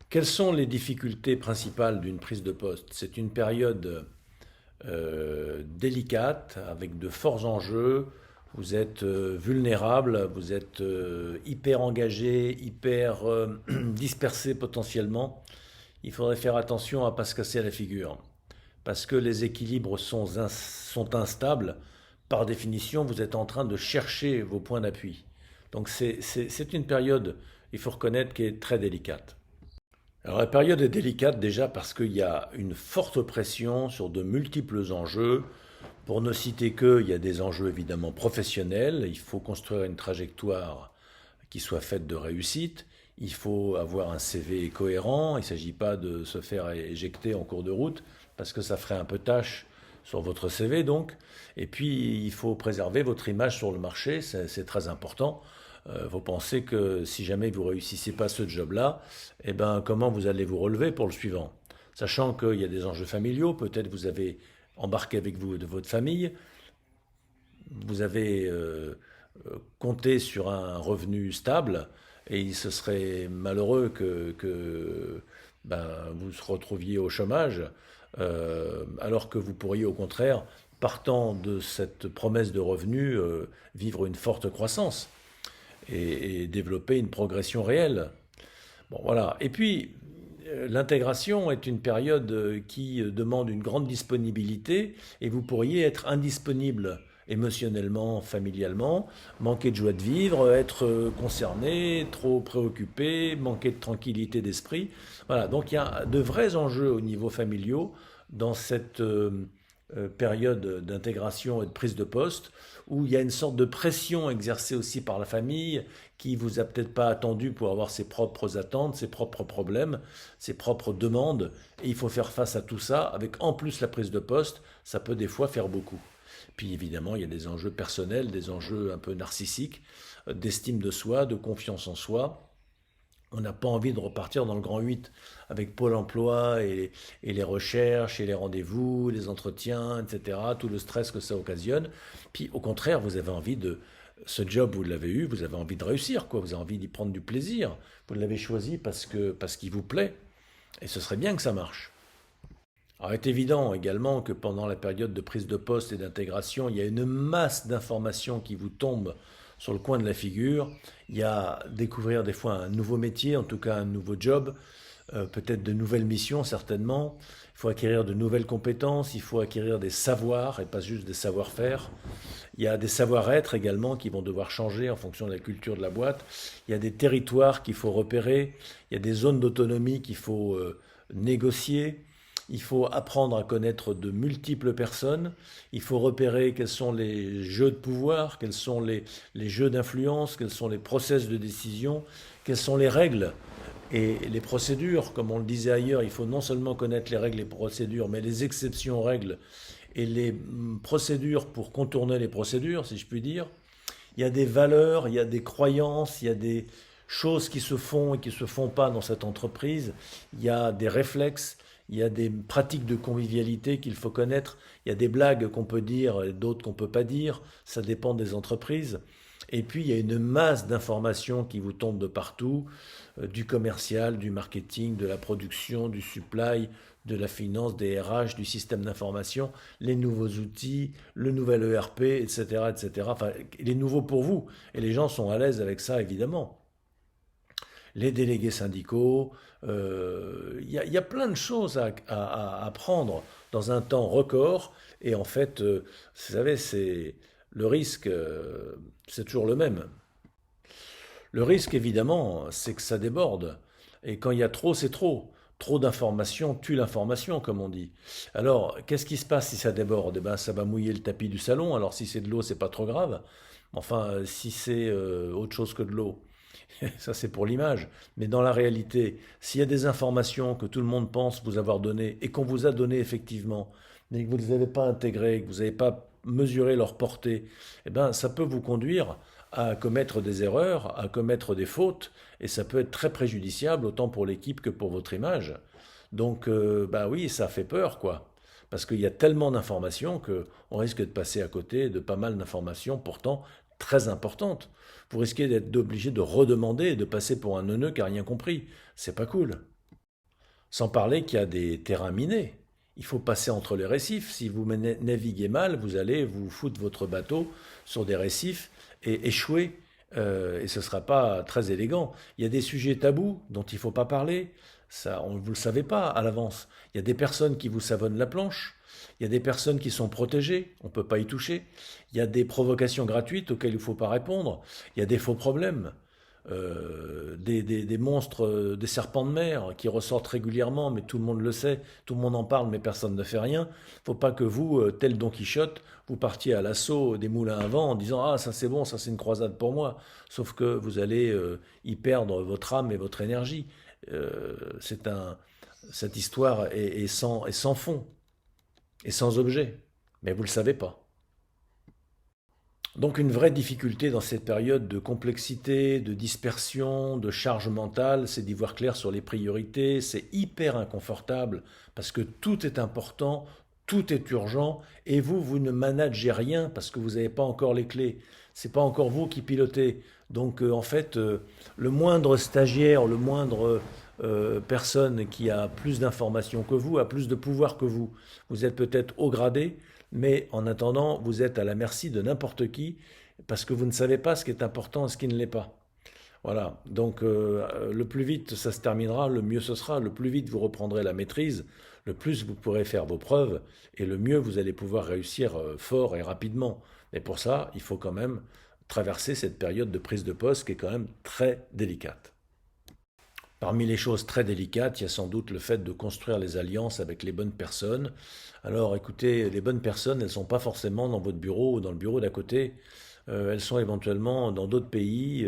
Quelles sont les difficultés principales d'une prise de poste? C'est une période délicate, avec de forts enjeux. Vous êtes vulnérable, vous êtes hyper engagé, hyper dispersé potentiellement. Il faudrait faire attention à ne pas se casser la figure. Parce que les équilibres sont instables. Par définition, vous êtes en train de chercher vos points d'appui. Donc c'est une période, il faut reconnaître, qui est très délicate. Alors la période est délicate déjà parce qu'il y a une forte pression sur de multiples enjeux. Pour ne citer que, il y a des enjeux évidemment professionnels. Il faut construire une trajectoire qui soit faite de réussite. Il faut avoir un CV cohérent. Il ne s'agit pas de se faire éjecter en cours de route parce que ça ferait un peu tâche sur votre CV donc. Et puis il faut préserver votre image sur le marché, c'est très important. Vous pensez que si jamais vous réussissez pas ce job-là, eh ben, comment vous allez vous relever pour le suivant? Sachant qu'il y a des enjeux familiaux, peut-être vous avez embarqué avec vous de votre famille, vous avez compté sur un revenu stable, et il se serait malheureux que ben, vous se retrouviez au chômage, alors que vous pourriez au contraire, partant de cette promesse de revenu, vivre une forte croissance et développer une progression réelle. Bon, voilà. Et puis, l'intégration est une période qui demande une grande disponibilité et vous pourriez être indisponible émotionnellement, familialement, manquer de joie de vivre, être concerné, trop préoccupé, manquer de tranquillité d'esprit. Voilà, donc il y a de vrais enjeux au niveau familiaux dans cette période d'intégration et de prise de poste, où il y a une sorte de pression exercée aussi par la famille qui vous a peut-être pas attendu pour avoir ses propres attentes, ses propres problèmes, ses propres demandes, et il faut faire face à tout ça, avec en plus la prise de poste, ça peut des fois faire beaucoup. Puis évidemment, il y a des enjeux personnels, des enjeux un peu narcissiques, d'estime de soi, de confiance en soi. On n'a pas envie de repartir dans le grand 8 avec Pôle emploi et les recherches et les rendez-vous, les entretiens, etc., tout le stress que ça occasionne. Puis au contraire, vous avez envie de... Ce job, vous l'avez eu, vous avez envie de réussir, quoi. Vous avez envie d'y prendre du plaisir. Vous l'avez choisi parce qu'il vous plaît. Et ce serait bien que ça marche. Alors, il est évident également que pendant la période de prise de poste et d'intégration, il y a une masse d'informations qui vous tombent sur le coin de la figure. Il y a découvrir des fois un nouveau métier, en tout cas un nouveau job, peut-être de nouvelles missions certainement. Il faut acquérir de nouvelles compétences, il faut acquérir des savoirs et pas juste des savoir-faire. Il y a des savoir-être également qui vont devoir changer en fonction de la culture de la boîte. Il y a des territoires qu'il faut repérer, il y a des zones d'autonomie qu'il faut négocier. Il faut apprendre à connaître de multiples personnes. Il faut repérer quels sont les jeux de pouvoir, quels sont les jeux d'influence, quels sont les process de décision, quelles sont les règles et les procédures. Comme on le disait ailleurs, il faut non seulement connaître les règles et les procédures, mais les exceptions aux règles et les procédures pour contourner les procédures, si je puis dire. Il y a des valeurs, il y a des croyances, il y a des choses qui se font et qui ne se font pas dans cette entreprise. Il y a des réflexes, il y a des pratiques de convivialité qu'il faut connaître. Il y a des blagues qu'on peut dire et d'autres qu'on ne peut pas dire. Ça dépend des entreprises. Et puis, il y a une masse d'informations qui vous tombent de partout, du commercial, du marketing, de la production, du supply, de la finance, des RH, du système d'information, les nouveaux outils, le nouvel ERP, etc., etc. Enfin, les nouveaux pour vous. Et les gens sont à l'aise avec ça, évidemment. Les délégués syndicaux, y a plein de choses à apprendre dans un temps record. Et en fait, vous savez, le risque, c'est toujours le même. Le risque, évidemment, c'est que ça déborde. Et quand il y a trop, c'est trop. Trop d'informations tue l'information, comme on dit. Alors, qu'est-ce qui se passe si ça déborde? Eh ben, ça va mouiller le tapis du salon. Alors, si c'est de l'eau, c'est pas trop grave. Enfin, si c'est autre chose que de l'eau, ça c'est pour l'image. Mais dans la réalité, s'il y a des informations que tout le monde pense vous avoir données et qu'on vous a données effectivement, mais que vous ne les avez pas intégrées, que vous n'avez pas mesuré leur portée, eh ben, ça peut vous conduire à commettre des erreurs, à commettre des fautes, et ça peut être très préjudiciable autant pour l'équipe que pour votre image. Donc, bah oui, ça fait peur, quoi. Parce qu'il y a tellement d'informations qu'on risque de passer à côté de pas mal d'informations pourtant très importantes. Vous risquez d'être obligé de redemander et de passer pour un neuneu qui n'a rien compris. C'est pas cool. Sans parler qu'il y a des terrains minés. Il faut passer entre les récifs. Si vous naviguez mal, vous allez vous foutre votre bateau sur des récifs et échouer. Et ce ne sera pas très élégant. Il y a des sujets tabous dont il ne faut pas parler. Ça, vous ne le savez pas à l'avance. Il y a des personnes qui vous savonnent la planche. Il y a des personnes qui sont protégées. On ne peut pas y toucher. Il y a des provocations gratuites auxquelles il ne faut pas répondre. Il y a des faux problèmes. Des monstres, des serpents de mer qui ressortent régulièrement, mais tout le monde le sait, tout le monde en parle, mais personne ne fait rien. Faut pas que vous, tel Don Quichotte, vous partiez à l'assaut des moulins à vent en disant ah ça c'est bon, ça c'est une croisade pour moi. Sauf que vous allez y perdre votre âme et votre énergie. Cette histoire est sans fond et sans objet, mais vous le savez pas. Donc une vraie difficulté dans cette période de complexité, de dispersion, de charge mentale, c'est d'y voir clair sur les priorités. C'est hyper inconfortable parce que tout est important, tout est urgent et vous ne managez rien parce que vous n'avez pas encore les clés. C'est pas encore vous qui pilotez. Donc en fait, le moindre stagiaire, le moindre personne qui a plus d'informations que vous, a plus de pouvoir que vous. Vous êtes peut-être haut gradé, mais en attendant, vous êtes à la merci de n'importe qui parce que vous ne savez pas ce qui est important et ce qui ne l'est pas. Voilà, donc le plus vite ça se terminera, le mieux ce sera, le plus vite vous reprendrez la maîtrise, le plus vous pourrez faire vos preuves et le mieux vous allez pouvoir réussir fort et rapidement. Mais pour ça, il faut quand même traverser cette période de prise de poste qui est quand même très délicate. Parmi les choses très délicates, il y a sans doute le fait de construire les alliances avec les bonnes personnes. Alors écoutez, les bonnes personnes, elles ne sont pas forcément dans votre bureau ou dans le bureau d'à côté. Elles sont éventuellement dans d'autres pays.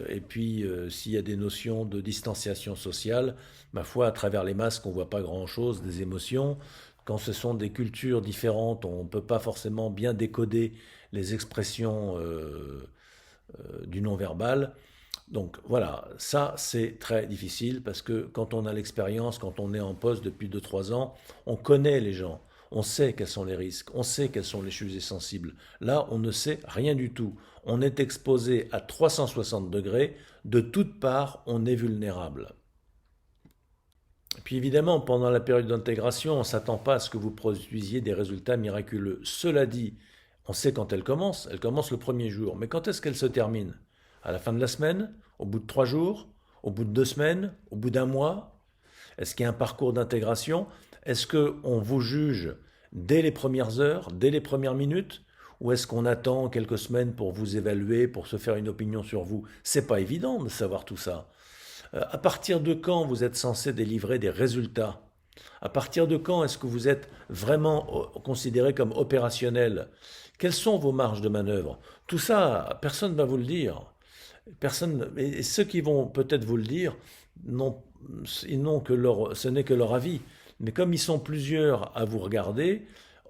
Et puis, s'il y a des notions de distanciation sociale, ma foi, à travers les masques, on ne voit pas grand-chose des émotions. Quand ce sont des cultures différentes, on ne peut pas forcément bien décoder les expressions du non-verbal. Donc voilà, ça c'est très difficile parce que quand on a l'expérience, quand on est en poste depuis 2 3 ans, on connaît les gens, on sait quels sont les risques, on sait quels sont les sujets sensibles. Là, on ne sait rien du tout. On est exposé à 360 degrés, de toutes parts, on est vulnérable. Et puis évidemment, pendant la période d'intégration, on ne s'attend pas à ce que vous produisiez des résultats miraculeux. Cela dit, on sait quand elle commence le premier jour, mais quand est-ce qu'elle se termine? À la fin de la semaine? Au bout de 3 jours? Au bout de 2 semaines? Au bout d'un mois? Est-ce qu'il y a un parcours d'intégration? Est-ce qu'on vous juge dès les premières heures, dès les premières minutes? Ou est-ce qu'on attend quelques semaines pour vous évaluer, pour se faire une opinion sur vous? C'est pas évident de savoir tout ça. À partir de quand vous êtes censé délivrer des résultats? À partir de quand est-ce que vous êtes vraiment considéré comme opérationnel? Quelles sont vos marges de manœuvre? Tout ça, personne ne va vous le dire. Personne, et ceux qui vont peut-être vous le dire, n'ont, ils n'ont que ce n'est que leur avis. Mais comme ils sont plusieurs à vous regarder,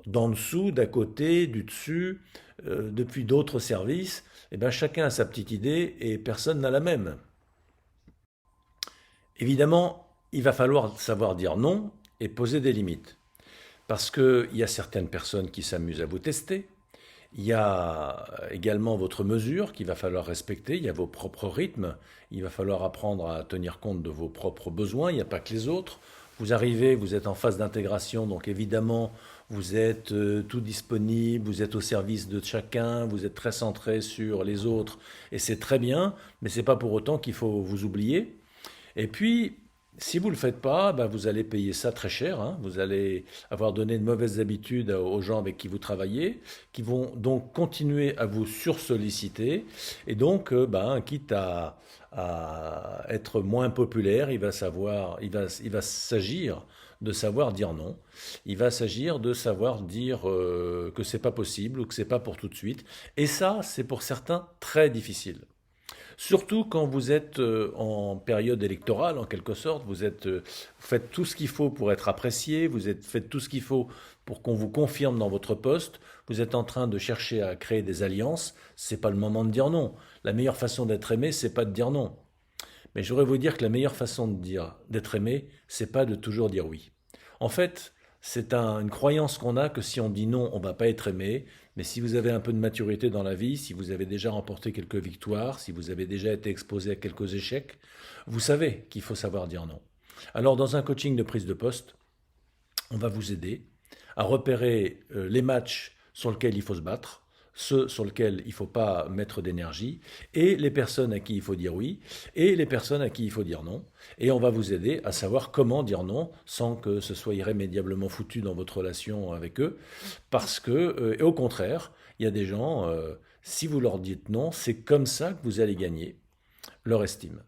d'en dessous, d'à côté, du dessus, depuis d'autres services, eh ben chacun a sa petite idée et personne n'a la même. Évidemment, il va falloir savoir dire non et poser des limites. Parce qu'il y a certaines personnes qui s'amusent à vous tester. Il y a également votre mesure qu'il va falloir respecter. Il y a vos propres rythmes. Il va falloir apprendre à tenir compte de vos propres besoins. Il n'y a pas que les autres. Vous arrivez, vous êtes en phase d'intégration, donc évidemment, vous êtes tout disponible, vous êtes au service de chacun, vous êtes très centré sur les autres, et c'est très bien, mais ce n'est pas pour autant qu'il faut vous oublier. Et puis, si vous ne le faites pas, ben vous allez payer ça très cher, hein. Vous allez avoir donné de mauvaises habitudes aux gens avec qui vous travaillez, qui vont donc continuer à vous sursolliciter. Et donc, quitte à être moins populaire, il va s'agir de savoir dire non. Il va s'agir de savoir dire que c'est pas possible ou que c'est pas pour tout de suite. Et ça, c'est pour certains très difficile. Surtout quand vous êtes en période électorale, en quelque sorte, vous faites tout ce qu'il faut pour être apprécié, faites tout ce qu'il faut pour qu'on vous confirme dans votre poste, vous êtes en train de chercher à créer des alliances, c'est pas le moment de dire non. La meilleure façon d'être aimé, c'est pas de dire non. Mais je voudrais vous dire que la meilleure façon d'être aimé, c'est pas de toujours dire oui. En fait, c'est une croyance qu'on a que si on dit non, on ne va pas être aimé. Mais si vous avez un peu de maturité dans la vie, si vous avez déjà remporté quelques victoires, si vous avez déjà été exposé à quelques échecs, vous savez qu'il faut savoir dire non. Alors, dans un coaching de prise de poste, on va vous aider à repérer les matchs sur lesquels il faut se battre, ceux sur lesquels il ne faut pas mettre d'énergie, et les personnes à qui il faut dire oui, et les personnes à qui il faut dire non. Et on va vous aider à savoir comment dire non sans que ce soit irrémédiablement foutu dans votre relation avec eux. Parce que, et au contraire, il y a des gens, si vous leur dites non, c'est comme ça que vous allez gagner leur estime.